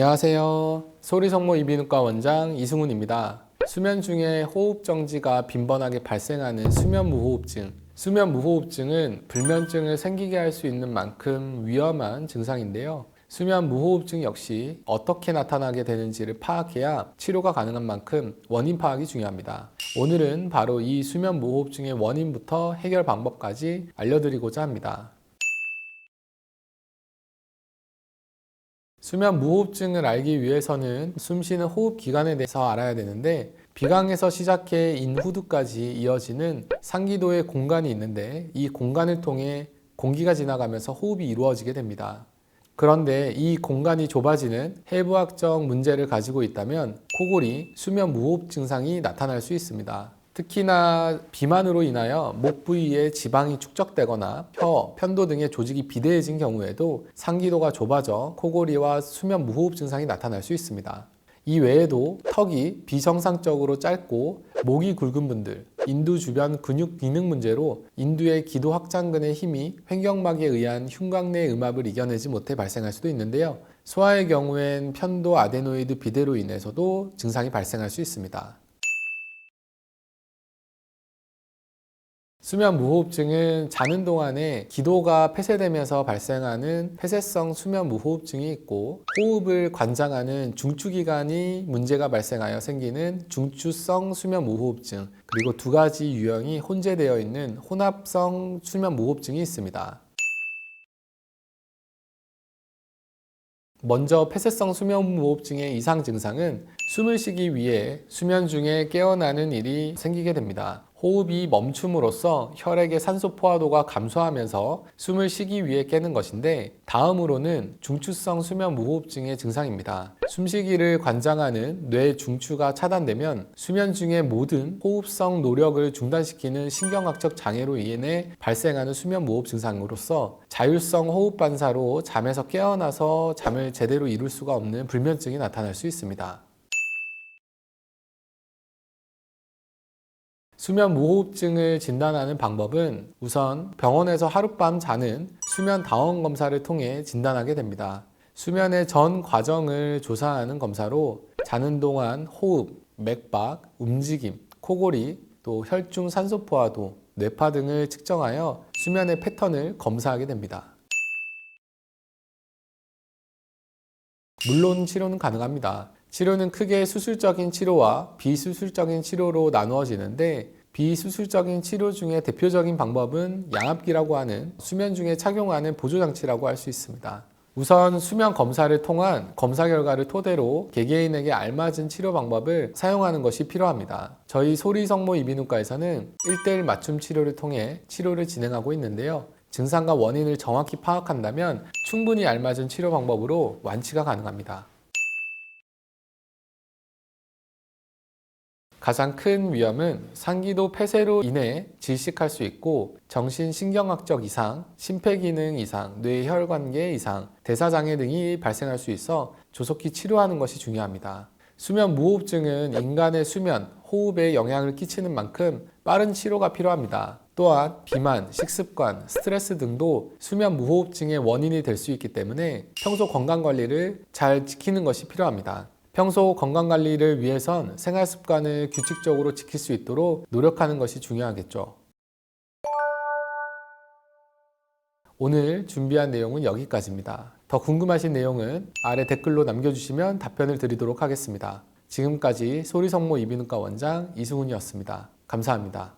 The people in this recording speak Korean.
안녕하세요. 소리성모 이비인후과 원장 이승훈입니다. 수면 중에 호흡 정지가 빈번하게 발생하는 수면 무호흡증. 수면 무호흡증은 불면증을 생기게 할 수 있는 만큼 위험한 증상인데요. 수면 무호흡증 역시 어떻게 나타나게 되는지를 파악해야 치료가 가능한 만큼 원인 파악이 중요합니다. 오늘은 바로 이 수면 무호흡증의 원인부터 해결 방법까지 알려드리고자 합니다. 수면 무호흡증을 알기 위해서는 숨쉬는 호흡 기관에 대해서 알아야 되는데, 비강에서 시작해 인후두까지 이어지는 상기도의 공간이 있는데, 이 공간을 통해 공기가 지나가면서 호흡이 이루어지게 됩니다. 그런데 이 공간이 좁아지는 해부학적 문제를 가지고 있다면 코골이, 수면 무호흡 증상이 나타날 수 있습니다. 특히나 비만으로 인하여 목 부위에 지방이 축적되거나 혀, 편도 등의 조직이 비대해진 경우에도 상기도가 좁아져 코골이와 수면 무호흡 증상이 나타날 수 있습니다. 이 외에도 턱이 비정상적으로 짧고 목이 굵은 분들, 인두 주변 근육 기능 문제로 인두의 기도 확장근의 힘이 횡격막에 의한 흉곽내 음압을 이겨내지 못해 발생할 수도 있는데요. 소아의 경우엔 편도 아데노이드 비대로 인해서도 증상이 발생할 수 있습니다. 수면 무호흡증은 자는 동안에 기도가 폐쇄되면서 발생하는 폐쇄성 수면 무호흡증이 있고, 호흡을 관장하는 중추기관이 문제가 발생하여 생기는 중추성 수면 무호흡증, 그리고 두 가지 유형이 혼재되어 있는 혼합성 수면 무호흡증이 있습니다. 먼저 폐쇄성 수면 무호흡증의 이상 증상은 숨을 쉬기 위해 수면 중에 깨어나는 일이 생기게 됩니다. 호흡이 멈춤으로써 혈액의 산소 포화도가 감소하면서 숨을 쉬기 위해 깨는 것인데, 다음으로는 중추성 수면 무호흡증의 증상입니다. 숨쉬기를 관장하는 뇌 중추가 차단되면 수면 중의 모든 호흡성 노력을 중단시키는 신경학적 장애로 인해 발생하는 수면 무호흡 증상으로서 자율성 호흡 반사로 잠에서 깨어나서 잠을 제대로 이룰 수가 없는 불면증이 나타날 수 있습니다. 수면 무호흡증을 진단하는 방법은 우선 병원에서 하룻밤 자는 수면 다원 검사를 통해 진단하게 됩니다. 수면의 전 과정을 조사하는 검사로 자는 동안 호흡, 맥박, 움직임, 코골이, 또 혈중 산소 포화도, 뇌파 등을 측정하여 수면의 패턴을 검사하게 됩니다. 물론 치료는 가능합니다. 치료는 크게 수술적인 치료와 비수술적인 치료로 나누어지는데, 비수술적인 치료 중에 대표적인 방법은 양압기라고 하는 수면 중에 착용하는 보조장치라고 할 수 있습니다. 우선 수면 검사를 통한 검사 결과를 토대로 개개인에게 알맞은 치료 방법을 사용하는 것이 필요합니다. 저희 소리성모 이비인후과에서는 1:1 맞춤 치료를 통해 치료를 진행하고 있는데요. 증상과 원인을 정확히 파악한다면 충분히 알맞은 치료 방법으로 완치가 가능합니다. 가장 큰 위험은 상기도 폐쇄로 인해 질식할 수 있고, 정신신경학적 이상, 심폐기능 이상, 뇌혈관계 이상, 대사장애 등이 발생할 수 있어 조속히 치료하는 것이 중요합니다. 수면 무호흡증은 인간의 수면, 호흡에 영향을 끼치는 만큼 빠른 치료가 필요합니다. 또한 비만, 식습관, 스트레스 등도 수면 무호흡증의 원인이 될 수 있기 때문에 평소 건강관리를 잘 지키는 것이 필요합니다. 평소 건강관리를 위해선 생활습관을 규칙적으로 지킬 수 있도록 노력하는 것이 중요하겠죠. 오늘 준비한 내용은 여기까지입니다. 더 궁금하신 내용은 아래 댓글로 남겨주시면 답변을 드리도록 하겠습니다. 지금까지 소리성모 이비인후과 원장 이승훈이었습니다. 감사합니다.